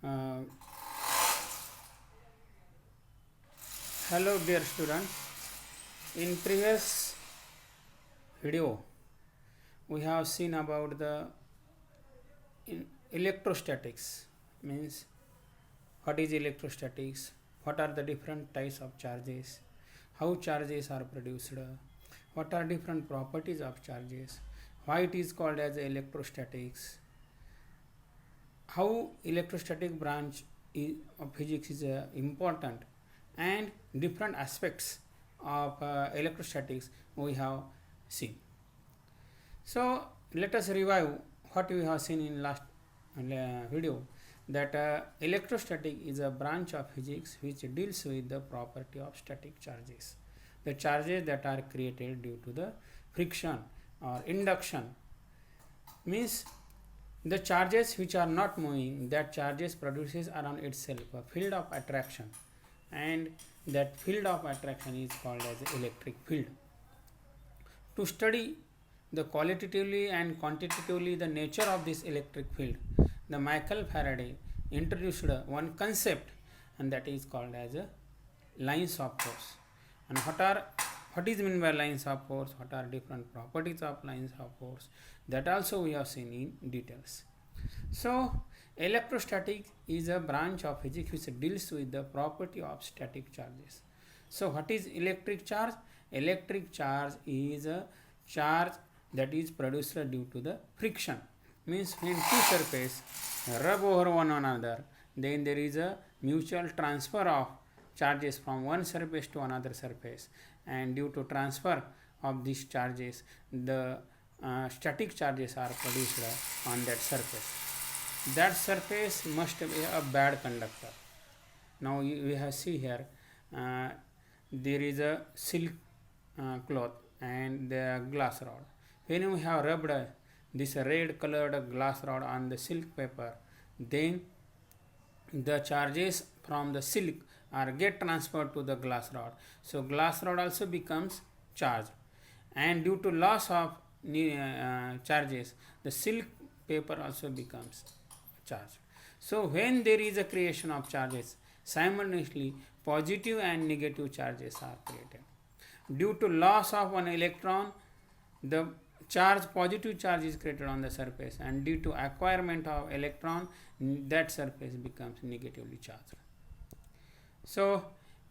Uh, Hello dear student. In previous video we have seen about the electrostatics, means what is electrostatics, what are the different types of charges, how charges are produced, what are different properties of charges, why it is called as electrostatics, how electrostatic branch of physics is important, and different aspects of electrostatics we have seen. So let us revive what we have seen in last video, that electrostatic is a branch of physics which deals with the property of static charges, the charges that are created due to the friction or induction, means the charges which are not moving, that charges produces around itself a field of attraction, and that field of attraction is called as electric field. To study the qualitatively and quantitatively the nature of this electric field, the Michael Faraday introduced one concept, and that is called as lines of force. And what is meant by lines of force, what are different properties of lines of force, that also we have seen in details. So electrostatic is a branch of physics which deals with the property of static charges. So what is electric charge? Electric charge is a charge that is produced due to the friction, means when two surfaces rub over one another, then there is a mutual transfer of charges from one surface to another surface, and due to transfer of these charges the static charges are produced on that surface. That surface must be a bad conductor. Now we have see here, there is a silk cloth and the glass rod. When we have rubbed this red colored glass rod on the silk paper, then the charges from the silk are get transferred to the glass rod. So glass rod also becomes charged, and due to loss of charges, the silk paper also becomes charged. So when there is a creation of charges, simultaneously positive and negative charges are created. Due to loss of one electron, the positive charge is created on the surface, and due to acquirement of electron, that surface becomes negatively charged. So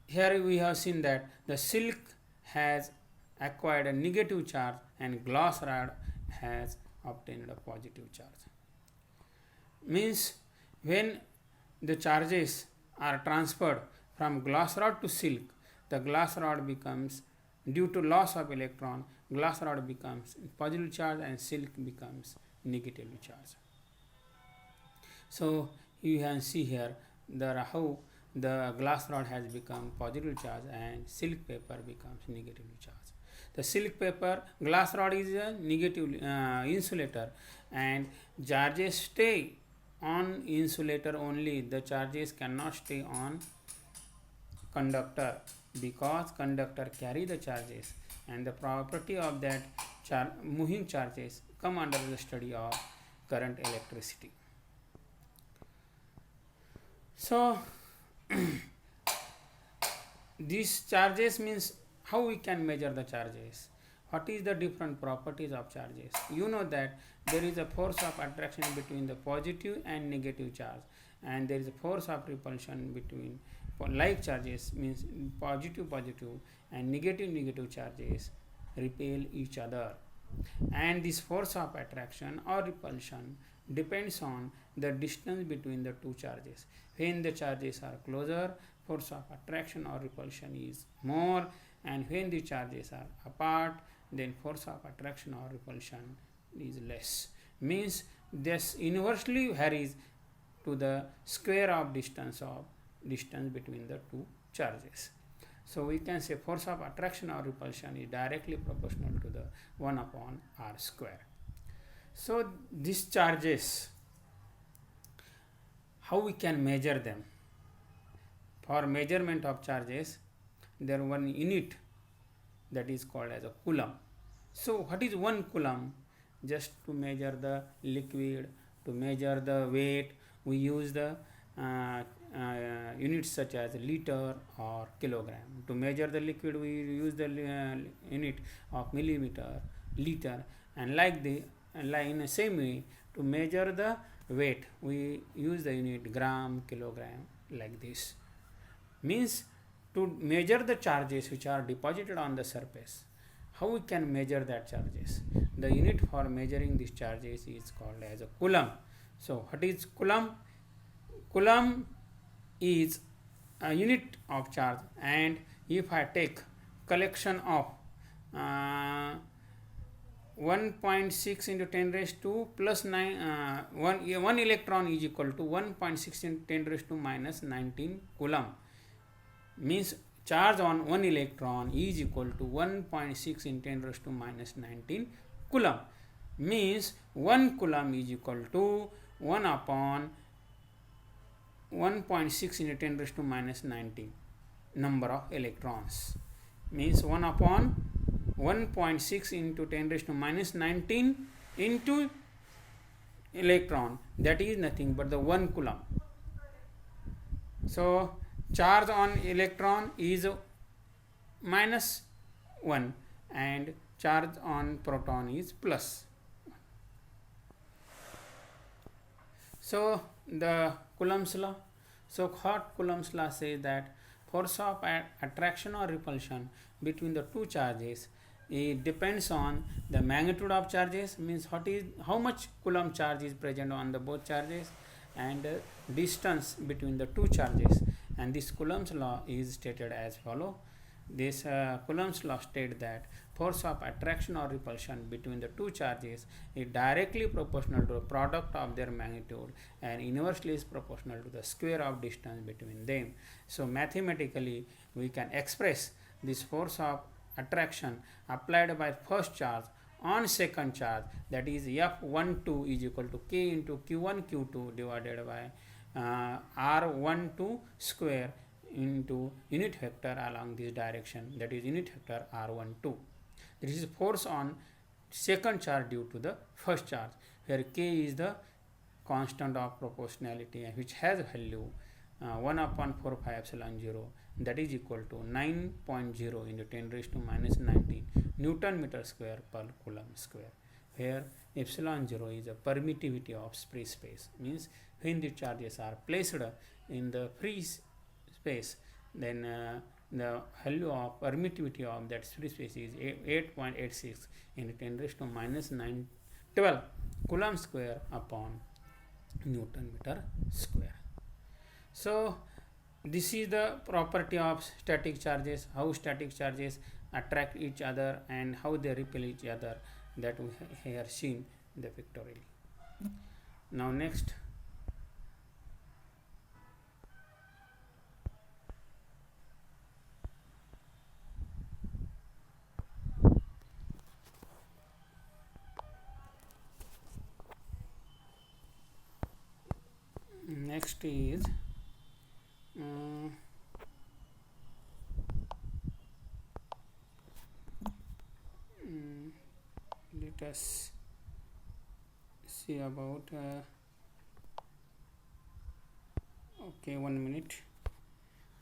here we have seen that the silk has acquired a negative charge and glass rod has obtained a positive charge. Means when the charges are transferred from glass rod to silk, the glass rod becomes, due to loss of electron, glass rod becomes positive charge and silk becomes negatively charged. So you can see here how the glass rod has become positive charge and silk paper becomes negatively charged. The silk paper, glass rod is a negative insulator, and charges stay on insulator only. The charges cannot stay on conductor, because conductor carry the charges, and the property of that moving charges come under the study of current electricity. So these charges means how we can measure the charges, what is the different properties of charges. You know that there is a force of attraction between the positive and negative charge, and there is a force of repulsion between like charges, means positive and negative charges repel each other, and this force of attraction or repulsion depends on the distance between the two charges. When the charges are closer, force of attraction or repulsion is more, and when the charges are apart, then force of attraction or repulsion is less. Means this inversely varies to the square of distance between the two charges. So we can say force of attraction or repulsion is directly proportional to the 1 upon r square. So these charges, how we can measure them? For measurement of charges, there is one unit that is called as a coulomb. So what is 1 coulomb? Just to measure the liquid, to measure the weight, we use the units such as liter or kilogram. To measure the liquid, we use the unit of millimeter, liter, and like in the same way, to measure the weight, we use the unit gram, kilogram, like this. Means to measure the charges which are deposited on the surface, how we can measure that charges? The unit for measuring these charges is called as a coulomb. So what is coulomb? Coulomb is a unit of charge, and if I take collection of 1.6 into 10 raised to plus 9 one electron is equal to 1.6 into 10 raised to minus 19 coulomb. Means charge on one electron is equal to 1.6 in 10 raised to minus 19 coulomb. Means 1 coulomb is equal to 1 upon 1.6 into 10 raised to minus 19 number of electrons. Means 1 upon 1.6 into 10 raised to minus 19 into electron, that is nothing but the 1 coulomb. So charge on electron is minus 1 and charge on proton is plus. So the Coulomb's law. So what Coulomb's law says that force of attraction or repulsion between the two charges, it depends on the magnitude of charges, means how much coulomb charge is present on the both charges, and distance between the two charges. And this Coulomb's law is stated as follow. This Coulomb's law states that force of attraction or repulsion between the two charges is directly proportional to the product of their magnitude and inversely is proportional to the square of distance between them. So mathematically we can express this force of attraction applied by first charge on second charge, that is F12 is equal to K into Q1 Q2 divided by R12 square into unit vector along this direction, that is unit vector R12. This is force on second charge due to the first charge, where K is the constant of proportionality which has value 1 upon 4 pi epsilon 0, that is equal to 9.0 into 10 raised to minus 19 Newton meter square per coulomb square, where epsilon 0 is a permittivity of free space. Means when the charges are placed in the free space, then the value of permittivity of that free space is 8.86 into 10 raised to minus 12 coulomb square upon Newton meter square. So this is the property of static charges, how static charges attract each other and how they repel each other, that we have seen the pictorially. Now next, is let us see about okay, 1 minute,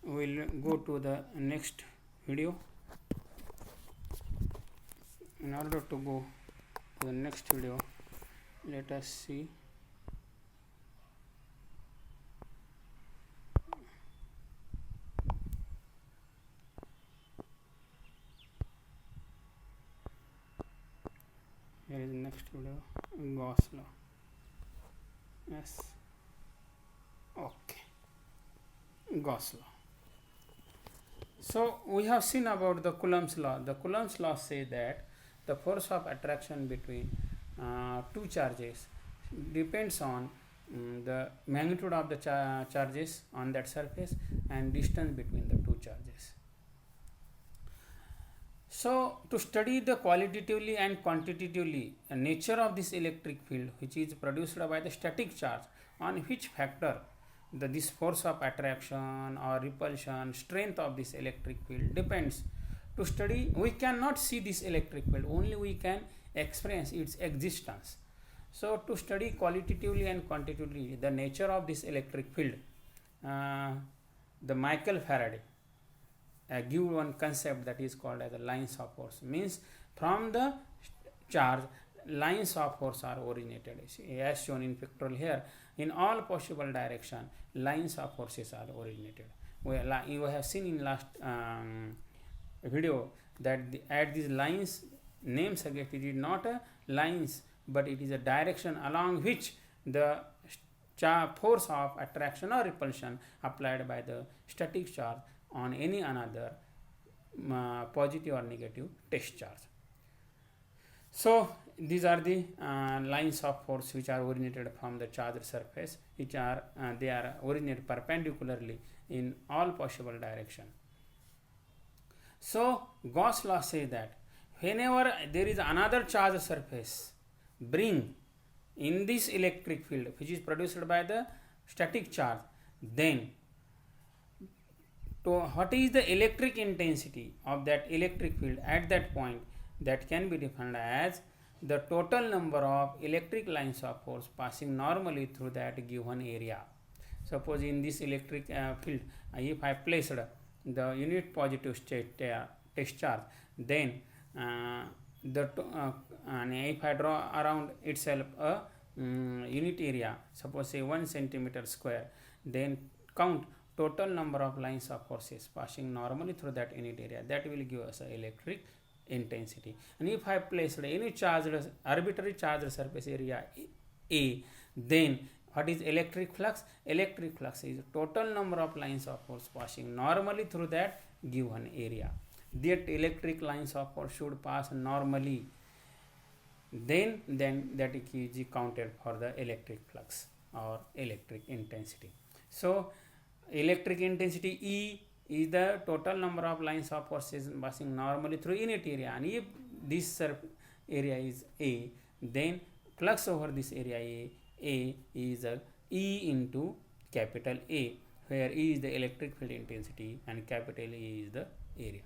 we'll go to the next video. In order to go to the next video, let us see here is the next video, Gauss law. Yes, okay, Gauss law. So we have seen about the Coulomb's law. The Coulomb's law says that the force of attraction between two charges depends on the magnitude of the charges on that surface and distance between the two charges. So to study the qualitatively and quantitatively the nature of this electric field which is produced by the static charge, on which factor this force of attraction or repulsion, strength of this electric field depends. To study, we cannot see this electric field, only we can experience its existence. So to study qualitatively and quantitatively the nature of this electric field, the Michael Faraday give one concept that is called as the lines of force. Means from the charge, lines of force are originated, as shown in pictorial here. In all possible direction, lines of forces are originated. You have seen in last video that at these lines, name suggests it is not a lines, but it is a direction along which the force of attraction or repulsion applied by the static charge on any another positive or negative test charge. So these are the lines of force which are originated from the charged surface, which are they are originated perpendicularly in all possible direction. So Gauss law says that whenever there is another charged surface, bring in this electric field which is produced by the static charge, then what is the electric intensity of that electric field at that point, that can be defined as the total number of electric lines of force passing normally through that given area. Suppose in this electric field, if I placed the unit positive state test charge, then if I draw around itself a unit area, suppose say 1 centimeter square, then count total number of lines of forces passing normally through that unit area. That will give us a electric intensity. And if I placed any charged arbitrary charged surface area A, then what is electric flux? Electric flux is total number of lines of force passing normally through that given area. That electric lines of force should pass normally, then that is counted for the electric flux or electric intensity. So electric intensity E is the total number of lines of forces passing normally through unit area, and if this area is A, then flux over this area A is E into capital A, where E is the electric field intensity and capital A is the area.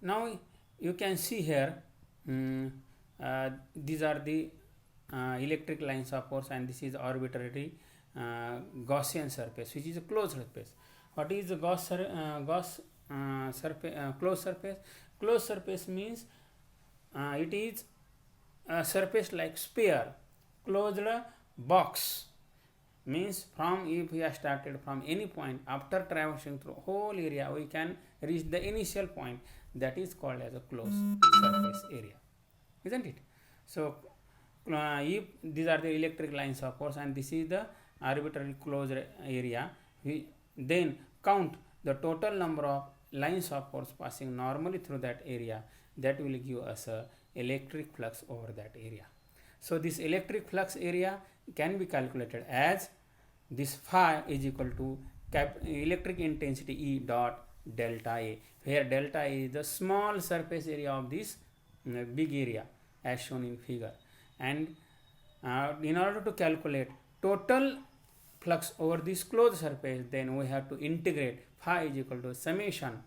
Now you can see here these are the electric lines of force, and this is arbitrary Gaussian surface, which is a closed surface. What is the closed surface? Closed surface means it is a surface like sphere. Closed box means from, if we are started from any point, after traversing through whole area, we can reach the initial point, that is called as a closed surface area, isn't it? So if these are the electric lines of force and this is the arbitrarily closed area, we then count the total number of lines of force passing normally through that area. That will give us a electric flux over that area. So this electric flux area can be calculated as this phi is equal to electric intensity E dot delta A, where delta A is the small surface area of this big area as shown in figure. And in order to calculate total flux over this closed surface, then we have to integrate phi is equal to summation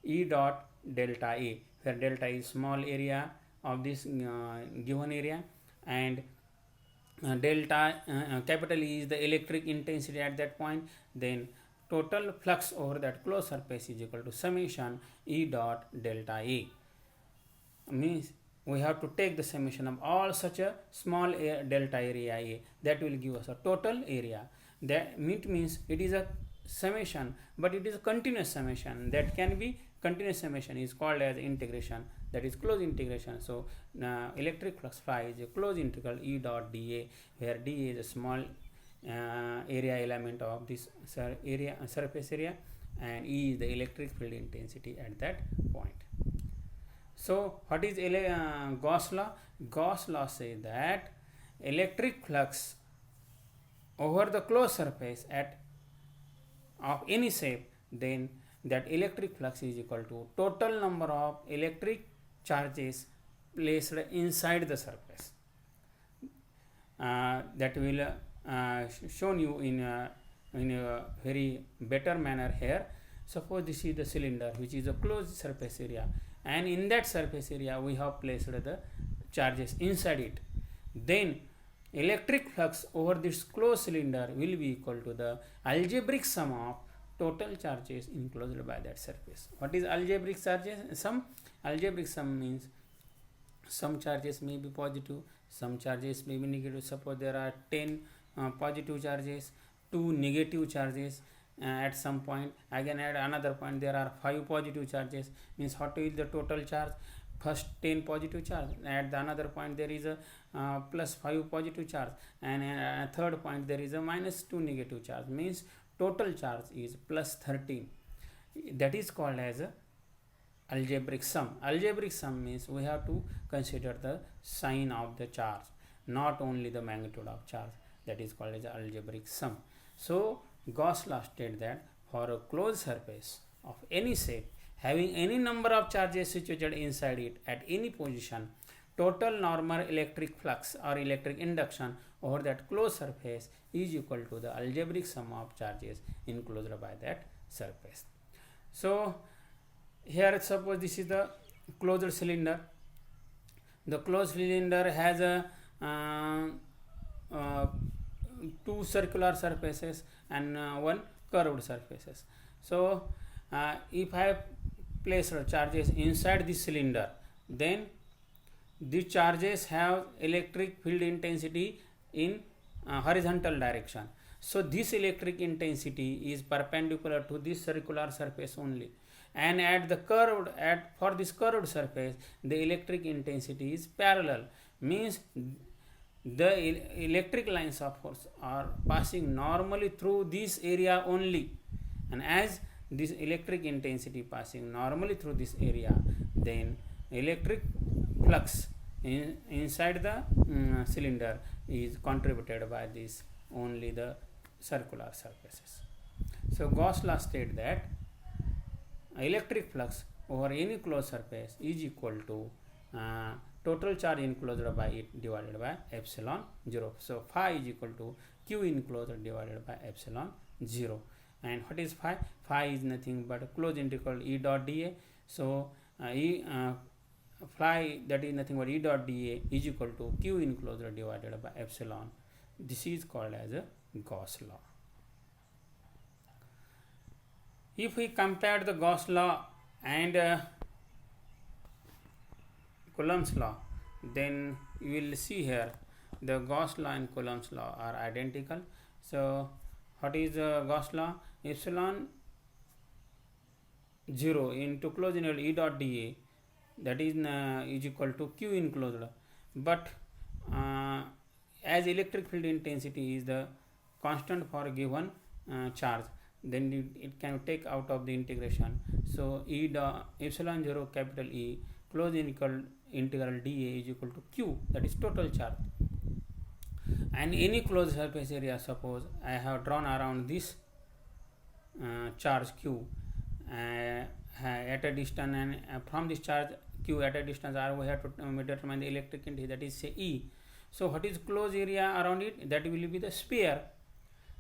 E dot delta A, where delta is small area of this given area, and delta capital E is the electric intensity at that point. Then total flux over that closed surface is equal to summation E dot delta A. Means we have to take the summation of all such a small delta area A. That will give us a total area. That means it is a summation, but it is a continuous summation. That can be continuous summation is called as integration, that is closed integration. So electric flux phi is a closed integral E dot dA, where dA is a small area element of this surface area, and E is the electric field intensity at that point. So what is Gauss law? Gauss law says that electric flux over the closed surface of any shape, then that electric flux is equal to total number of electric charges placed inside the surface. That will shown you in a very better manner here. Suppose this is the cylinder, which is a closed surface area, and in that surface area we have placed the charges inside it. Then electric flux over this closed cylinder will be equal to the algebraic sum of total charges enclosed by that surface. What is algebraic charges sum? Algebraic sum means some charges may be positive, some charges may be negative. Suppose there are 10 positive charges, 2 negative charges at some point. Again at another point there are 5 positive charges. Means what is the total charge? First 10 positive charge, at the another point there is a plus 5 positive charge, and at third point there is a minus 2 negative charge. Means total charge is plus 13. That is called as a algebraic sum. Algebraic sum means we have to consider the sign of the charge, not only the magnitude of charge. That is called as algebraic sum. So Gauss law states that for a closed surface of any shape having any number of charges situated inside it at any position, total normal electric flux or electric induction over that closed surface is equal to the algebraic sum of charges enclosed by that surface. So here suppose this is the closed cylinder. The closed cylinder has a two circular surfaces and one curved surfaces. So if I place charges inside this cylinder, then these charges have electric field intensity in horizontal direction. So this electric intensity is perpendicular to this circular surface only, and at the curved for this curved surface the electric intensity is parallel. Means the electric lines of force are passing normally through this area only, and as this electric intensity passing normally through this area, then electric flux inside the cylinder is contributed by this only the circular surfaces. So Gauss law states that electric flux over any closed surface is equal to total charge enclosed by it divided by epsilon 0. So phi is equal to q enclosed divided by epsilon 0. And what is phi? Phi is nothing but closed integral E dot dA. So phi, that is nothing but E dot dA, is equal to q enclosed divided by epsilon. This is called as a Gauss law. If we compare the Gauss law and Coulomb's law, then you will see here the Gauss law and Coulomb's law are identical. So what is Gauss law? Epsilon 0 into closed integral E dot dA, that is equal to q enclosed. But as electric field intensity is the constant for a given charge, then it can take out of the integration. So E dot epsilon 0 capital E closed integral dA is equal to q, that is total charge. And any closed surface area, suppose I have drawn around this charge q at a distance, and from this charge q at a distance r we have to determine the electric intensity, that is say E. So what is closed area around it? That will be the sphere.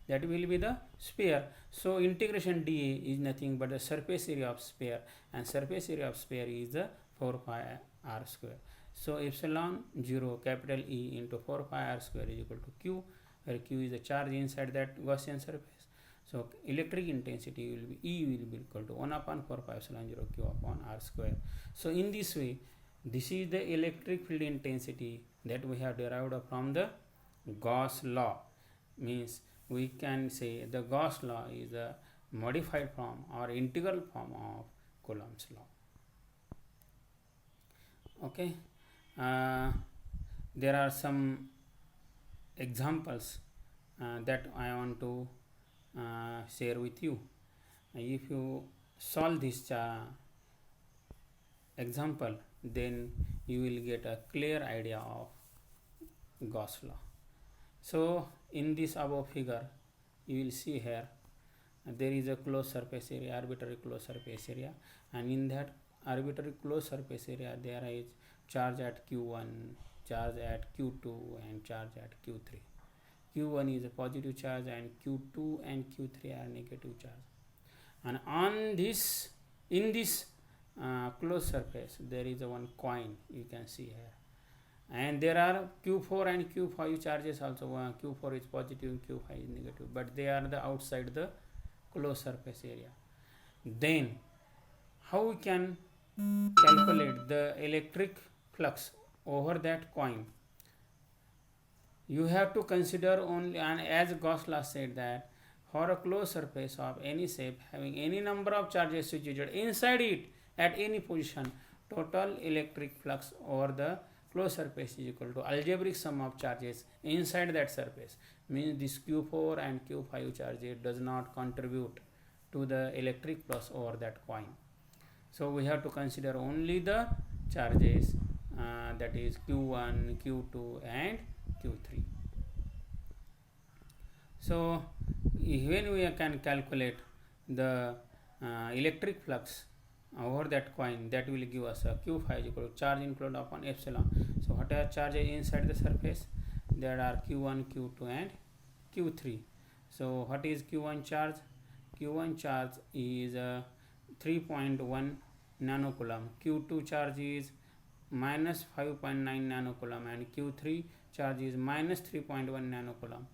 That will be the sphere. So integration dA is nothing but the surface area of sphere, and surface area of sphere is the 4 pi r square. So epsilon 0 capital E into 4 pi r square is equal to q, where q is the charge inside that Gaussian surface. So electric intensity will be E will be equal to 1 upon 4 pi epsilon 0 q upon r square. So in this way, this is the electric field intensity that we have derived from the Gauss law. Means we can say the Gauss law is a modified form or integral form of Coulomb's law. Okay, there are some examples that I want to share with you. If you solve this example, then you will get a clear idea of Gauss law. So in this above figure, you will see here there is a closed surface area, arbitrary closed surface area, and in that arbitrary closed surface area there is charge at q1, charge at q2, and charge at q3. q1 is a positive charge and q2 and q3 are negative charge. And on this, in this closed surface, there is a one coin you can see here, and there are q4 and q5 charges also. Q4 is positive and q5 is negative, but they are the outside the closed surface area. Then how we can calculate the electric flux over that coin? You have to consider only, and as Gauss law said, that for a closed surface of any shape having any number of charges situated inside it at any position, total electric flux over the closed surface is equal to algebraic sum of charges inside that surface. Means this q4 and q5 charges does not contribute to the electric flux over that coin. So we have to consider only the charges, that is q1, q2 and q3. So when we can calculate the electric flux over that coin, that will give us a q5 is equal to charge included upon epsilon. So what are charges inside the surface? There are q1, q2 and q3. So what is q1 charge? Q1 charge is 3.1 nanocoulomb, q2 charge is minus 5.9 nanocoulomb, and q3 charge is minus 3.1 nanocoulomb.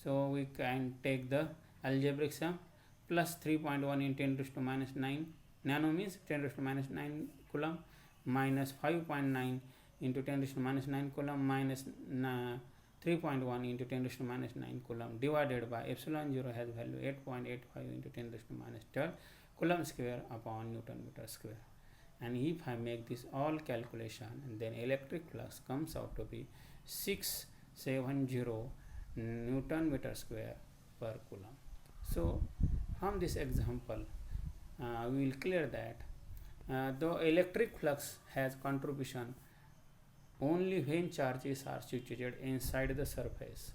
So we can take the algebraic sum, plus 3.1 in 10 raised to minus 9 nano means 10 raised to minus 9 coulomb, minus 5.9 into 10 raised to minus 9 coulomb, minus 3.1 into 10 raised to minus 9 coulomb, divided by epsilon 0 has value 8.85 into 10 raised to minus 12 coulomb square upon Newton meter square. And if I make this all calculation, then electric flux comes out to be 670 Newton meter square per coulomb. So from this example, we will clear that the electric flux has contribution only when charges are situated inside the surface.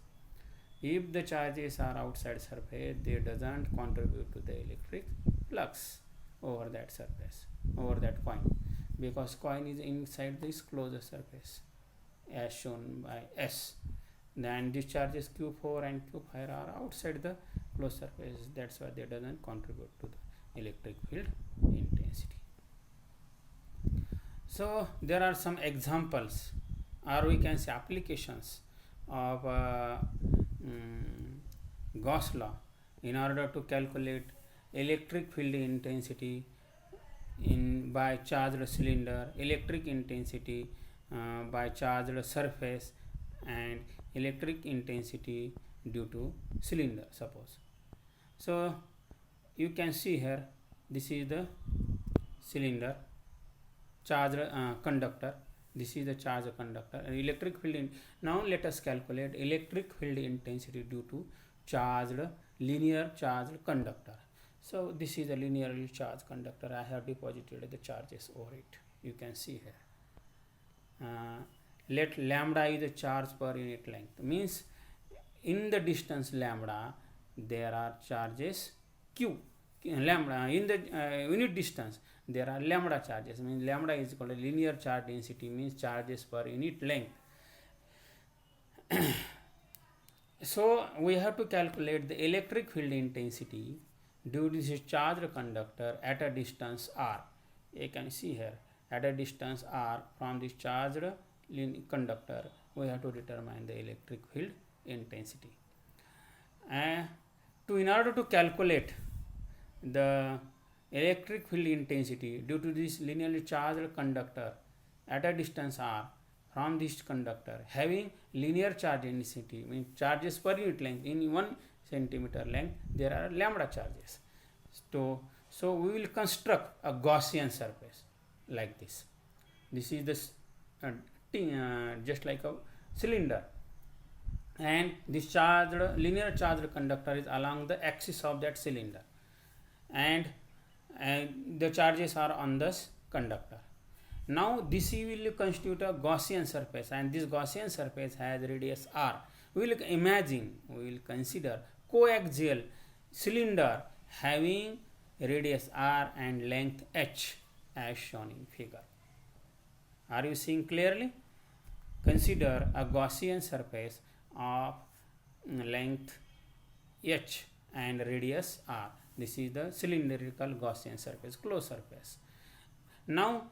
If the charges are outside surface, they doesn't contribute to the electric flux over that surface, over that coin, because coin is inside this closed surface as shown by S. Then these charges q4 and q5 are outside the closed surface, that's why they doesn't contribute to the electric field intensity. So there are some examples, or we can say applications of Gauss law in order to calculate electric field intensity by charged cylinder, electric intensity by charged surface, and electric intensity due to cylinder, suppose. So you can see here, this is the cylinder, charged conductor, this is the charged conductor, and electric field now let us calculate electric field intensity due to charged, linear charged conductor. So this is a linearly charged conductor. I have deposited the charges over it. You can see here. Let lambda is the charge per unit length. Means in the distance lambda there are charges q. Lambda in the unit distance there are lambda charges. Means lambda is called a linear charge density. Means charges per unit length. So we have to calculate the electric field intensity due to this charged conductor at a distance r. You can see here, at a distance r from this charged conductor, we have to determine the electric field intensity. In order to calculate the electric field intensity due to this linearly charged conductor at a distance r from this conductor having linear charge density, means charges per unit length, in 1 centimeter length there are lambda charges. So we will construct a Gaussian surface like this. This is this just like a cylinder, and this charged, linear charged conductor is along the axis of that cylinder, and the charges are on this conductor. Now this will constitute a Gaussian surface, and this Gaussian surface has radius r. We will consider coaxial cylinder having radius r and length h as shown in figure. Are you seeing clearly? Consider a Gaussian surface of length h and radius r. This is the cylindrical Gaussian surface, closed surface. Now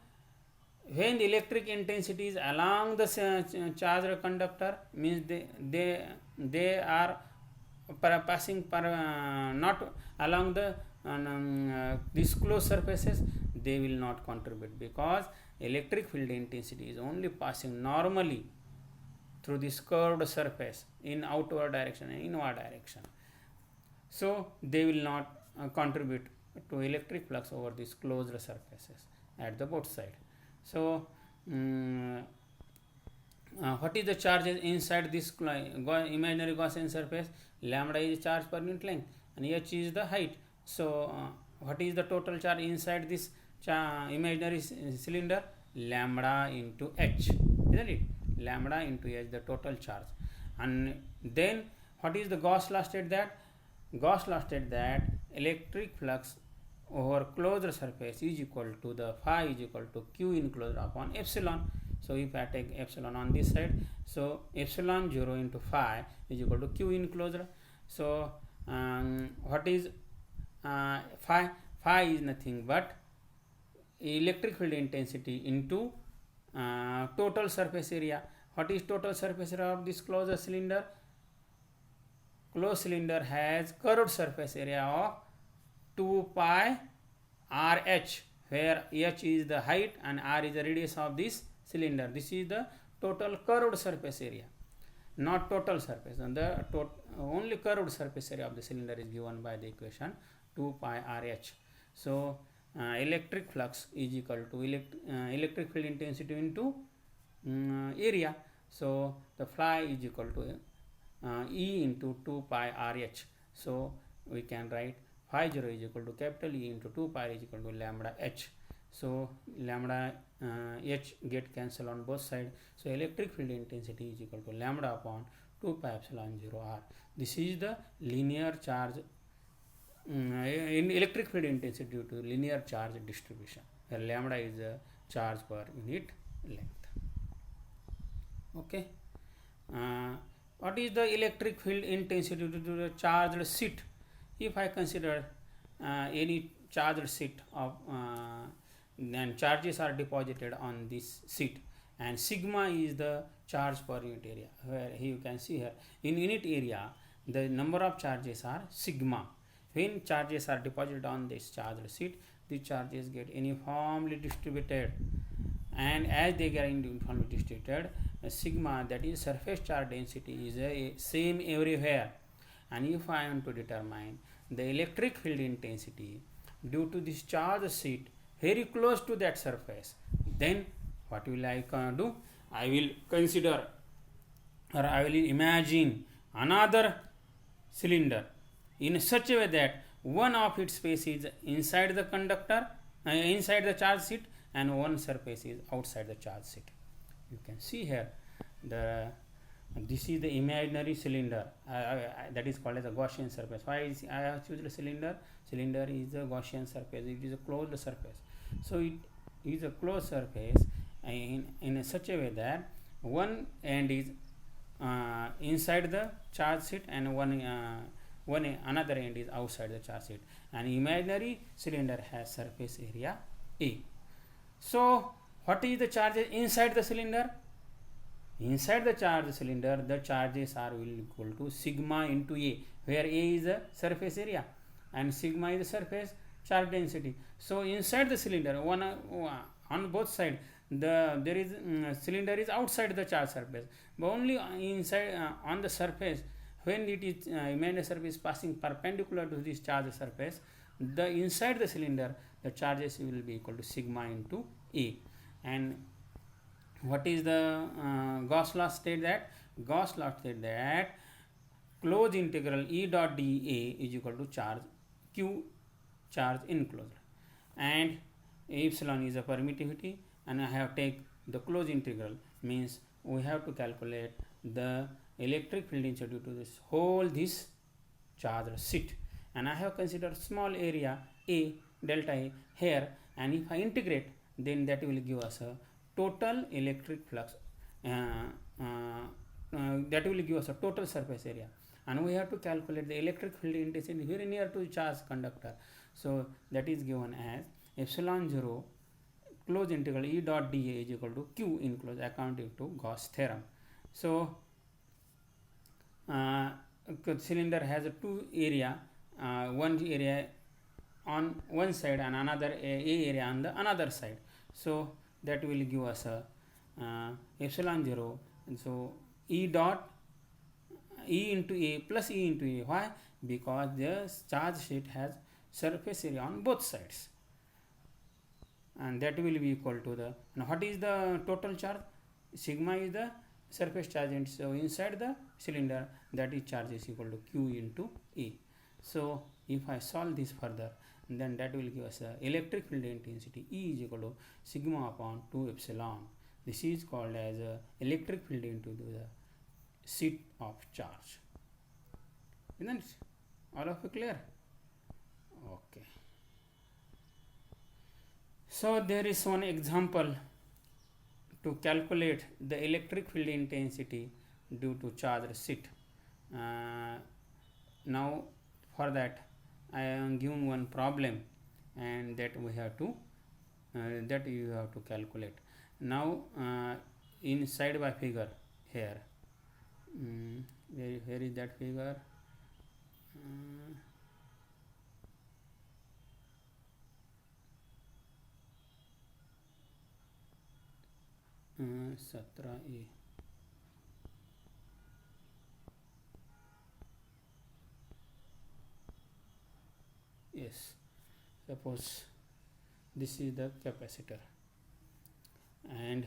when the electric intensity is along the charged conductor, means they are passing not along the these closed surfaces, they will not contribute, because electric field intensity is only passing normally through this curved surface in outward direction and inward direction. So they will not contribute to electric flux over these closed surfaces at the both side. So what is the charge inside this imaginary Gaussian surface? Lambda is charge per unit length and h is the height. So what is the total charge inside this imaginary cylinder? Lambda into h, isn't it? Lambda into h, the total charge. And then what is the Gauss law state? That Gauss law state that electric flux over closed surface is equal to the phi is equal to q enclosed upon epsilon. So if I take epsilon on this side, so epsilon 0 into phi is equal to q enclosed. So what is phi? Phi is nothing but electric field intensity into total surface area. What is total surface area of this closed cylinder? Closed cylinder has curved surface area of 2 pi RH, where h is the height and r is the radius of this cylinder. This is the total curved surface area, not total surface. And the only curved surface area of the cylinder is given by the equation 2 pi RH. So electric flux is equal to electric field intensity into area. So the phi is equal to E into 2 pi RH. So we can write phi 0 is equal to capital E into 2 pi is equal to lambda h. So lambda h get cancelled on both sides. So electric field intensity is equal to lambda upon 2 pi epsilon 0 r. This is the linear charge in electric field intensity due to linear charge distribution, where lambda is the charge per unit length. Okay. What is the electric field intensity due to the charged sheet? If I consider any charged sheet of then charges are deposited on this sheet, and sigma is the charge per unit area, where you can see here in unit area the number of charges are sigma. When charges are deposited on this charged sheet, the charges get uniformly distributed, and as they get uniformly distributed, sigma, that is surface charge density, is a same everywhere. And if I am to determine the electric field intensity due to this charge sheet very close to that surface, then what will I do? I will consider, or I will imagine another cylinder in such a way that one of its face is inside the conductor, inside the charge sheet, and one surface is outside the charge sheet. You can see here this is the imaginary cylinder that is called as a Gaussian surface. Why is I have chosen a cylinder? Cylinder is a Gaussian surface. It is a closed surface. So it is a closed surface in such a way that one end is inside the charge sheet and another end is outside the charge sheet. An imaginary cylinder has surface area A. So what is the charges inside the cylinder? Inside the charge cylinder, the charges are will equal to sigma into A, where A is the surface area and sigma is the surface charge density. So inside the cylinder, on both sides, there is cylinder is outside the charge surface, but only inside on the surface, when it is imaginary surface passing perpendicular to this charge surface, the inside the cylinder the charges will be equal to sigma into A. And what is the Gauss law state? That Gauss law state that closed integral E dot dA is equal to charge Q charge enclosed, and epsilon is a permittivity, and I have take the closed integral, means we have to calculate the electric field intensity due to this charged sheet, and I have considered small area A, delta A here, and if I integrate, then that will give us a total electric flux, that will give us a total surface area, and we have to calculate the electric field intensity very near to the charged conductor. So that is given as epsilon 0 close integral E dot dA is equal to Q enclosed according to Gauss theorem. So cylinder has two area, one area on one side and another A area on the another side. So that will give us a epsilon 0, and so E dot E into A plus E into A. Why? Because the charge sheet has surface area on both sides, and that will be equal to the, and what is the total charge? Sigma is the surface charge, and so inside the cylinder that is charge is equal to Q into A. So if I solve this further, then that will give us a electric field intensity E is equal to sigma upon 2 epsilon. This is called as a electric field into the sheet of charge. Isn't it? All of you clear? Okay. So there is one example to calculate the electric field intensity due to charged sheet. Now for that I am given one problem, and that we have to that you have to calculate. Now in side by figure here, where is that figure? 17A. Yes, suppose this is the capacitor, and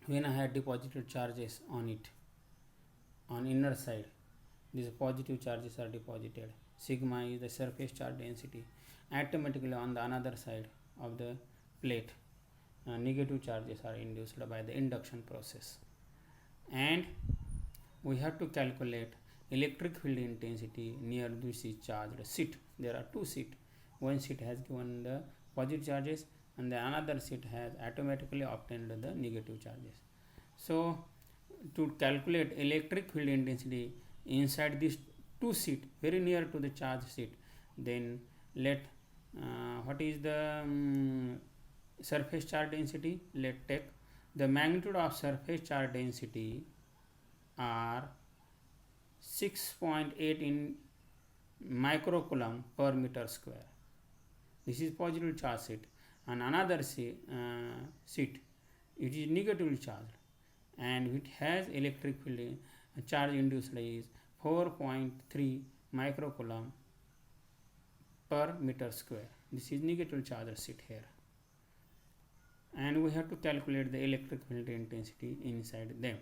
when I had deposited charges on it, on inner side, these positive charges are deposited. Sigma is the surface charge density. Automatically on the another side of the plate, negative charges are induced by the induction process, and we have to calculate electric field intensity near this is charged sheet. There are two sheets. One sheet has given the positive charges, and the another sheet has automatically obtained the negative charges. So to calculate electric field intensity inside this two sheet, very near to the charge sheet, then let what is the surface charge density? Let take the magnitude of surface charge density are 6.8 in microcoulomb per meter square. This is positive charge sheet, and another sheet it is negatively charged, and it has electric field charge induced is 4.3 microcoulomb per meter square. This is negative charge sheet here, and we have to calculate the electric field intensity inside them.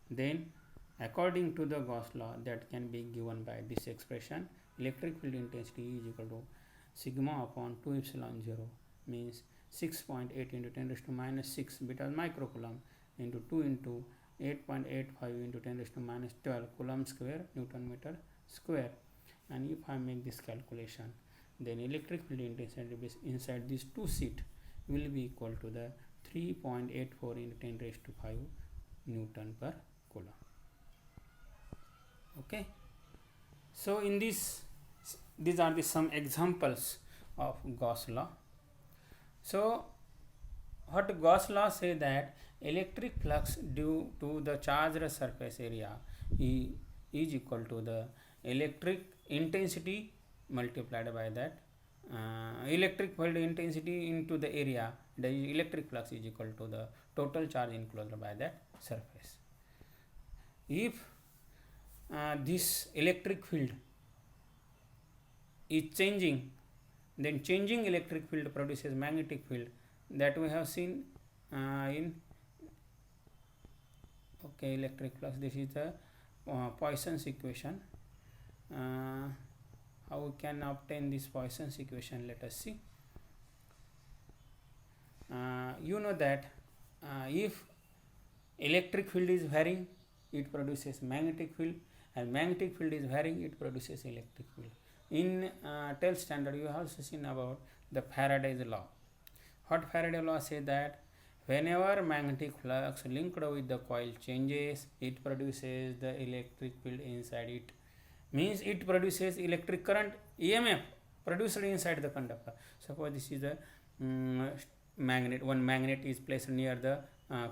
Then according to the Gauss law, that can be given by this expression: electric field intensity is equal to sigma upon 2 epsilon 0, means 6.8 into 10 raised to minus 6 beta microcoulomb into 2 into 8.85 into 10 raised to minus 12 coulomb square Newton meter square. And if I make this calculation, then electric field intensity inside these two sheet will be equal to the 3.84 into 10 raised to 5 Newton per coulomb. Okay, so in this, these are the some examples of Gauss law. So what Gauss law say that electric flux due to the charged surface area E is equal to the electric intensity multiplied by that electric field intensity into the area. The electric flux is equal to the total charge enclosed by that surface. If this electric field is changing, then changing electric field produces magnetic field, that we have seen in electric flux. This is the Poisson's equation. How we can obtain this Poisson's equation? Let us see. You know that if electric field is varying, it produces magnetic field, and magnetic field is varying, it produces electric field. In 12th standard, you have also seen about the Faraday's law. What Faraday's law says that whenever magnetic flux linked with the coil changes, it produces the electric field inside it. Means it produces electric current, EMF produced inside the conductor. Suppose this is the magnet, one magnet is placed near the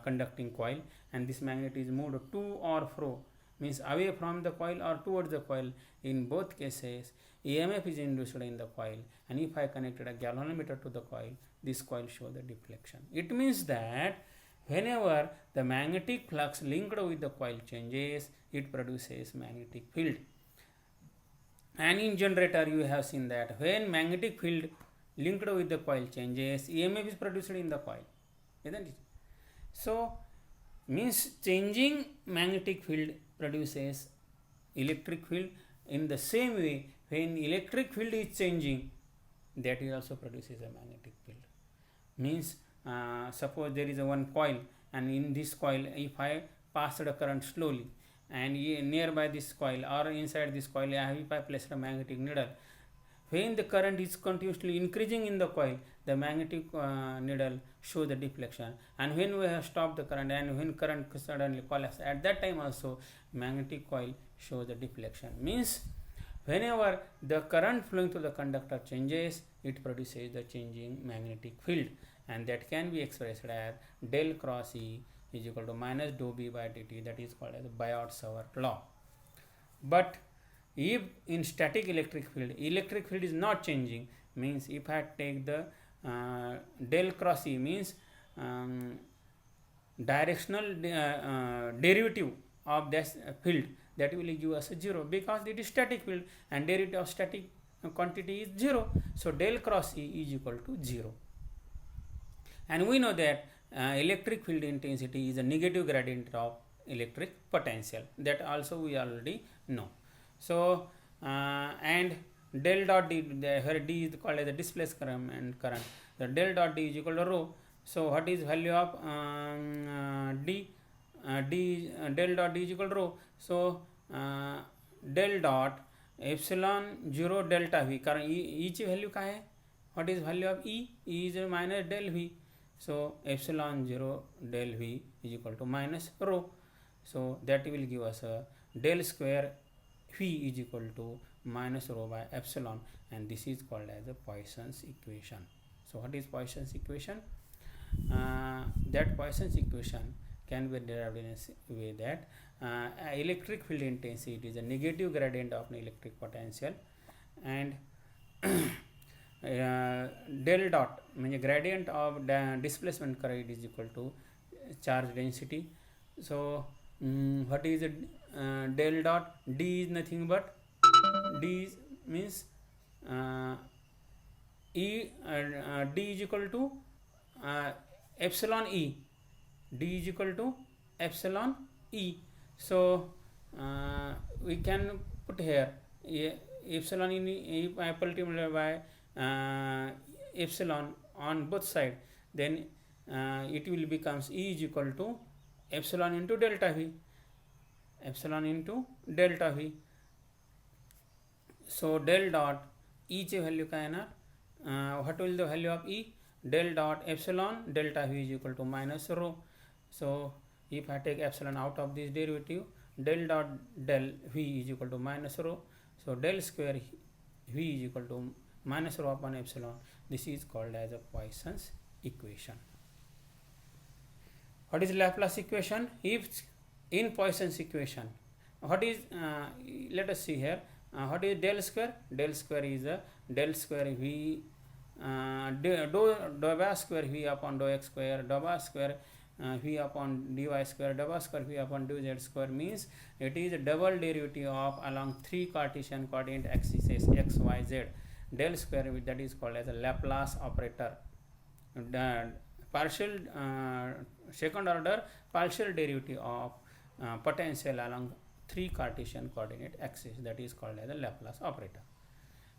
conducting coil, and this magnet is moved to or fro, means away from the coil or towards the coil. In both cases EMF is induced in the coil, and if I connected a galvanometer to the coil, this coil shows the deflection. It means that whenever the magnetic flux linked with the coil changes, it produces magnetic field. And in generator you have seen that when magnetic field linked with the coil changes, EMF is produced in the coil, isn't it? So means changing magnetic field produces electric field. In the same way, when electric field is changing, that is also produces a magnetic field. Means suppose there is a one coil, and in this coil if I pass the current slowly, and nearby this coil or inside this coil if I place a magnetic needle, when the current is continuously increasing in the coil, the magnetic needle shows the deflection, and when we have stopped the current and when current suddenly collapses, at that time also magnetic coil shows the deflection. Means whenever the current flowing through the conductor changes, it produces the changing magnetic field, and that can be expressed as del cross E is equal to minus dou B by dt, that is called as Biot-Savart law. But if in static electric field is not changing, means if I take the del cross E, means directional derivative of this field, that will give us a 0, because it is static field and derivative of static quantity is 0. So del cross E is equal to 0. And we know that electric field intensity is a negative gradient of electric potential, that also we already know. So and del dot D, where D is called as the displaced current, and current, the del dot D is equal to rho. So what is value of D? Del dot D is equal to rho. So del dot epsilon 0 delta V, कारण E ची value काय है? What is value of E? E is minus del V. So epsilon 0 del V is equal to minus rho. So that will give us a del square V is equal to minus rho by epsilon, and this is called as the Poisson's equation. So what is Poisson's equation? That Poisson's equation can be derived in a way that electric field intensity is a negative gradient of an electric potential, and del dot means gradient of displacement current is equal to charge density. So what is del dot? D is nothing but D means D is equal to epsilon E. D is equal to epsilon E. So we can put here epsilon in if I multiply by epsilon on both sides, then it will becomes E is equal to epsilon into delta V. Epsilon into delta V. So del dot E चे value काय येणार? What will the value of E? Del dot epsilon delta V is equal to minus rho. So if I take epsilon out of this derivative, del dot del V is equal to minus rho. So del square V is equal to minus rho upon epsilon. This is called as a Poisson's equation. What is Laplace equation? If in Poisson's equation, what is let us see here. What is del square? Del square is a del square V dou bar square V upon dou x square, dou bar square V upon dy square, dou bar square V upon dou z square, means it is a double derivative of along three Cartesian coordinate axes x, y, z. Del square, that is called as a Laplace operator. The partial second order partial derivative of potential along three Cartesian coordinate axes, that is called as a Laplace operator.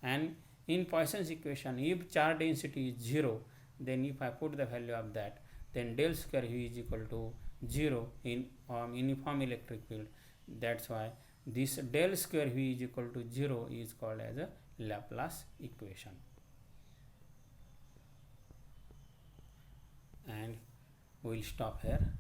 And in Poisson's equation, if charge density is 0, then if I put the value of that, then del square V is equal to 0 in uniform electric field. That's why this del square V is equal to 0 is called as a Laplace equation. And we will stop here.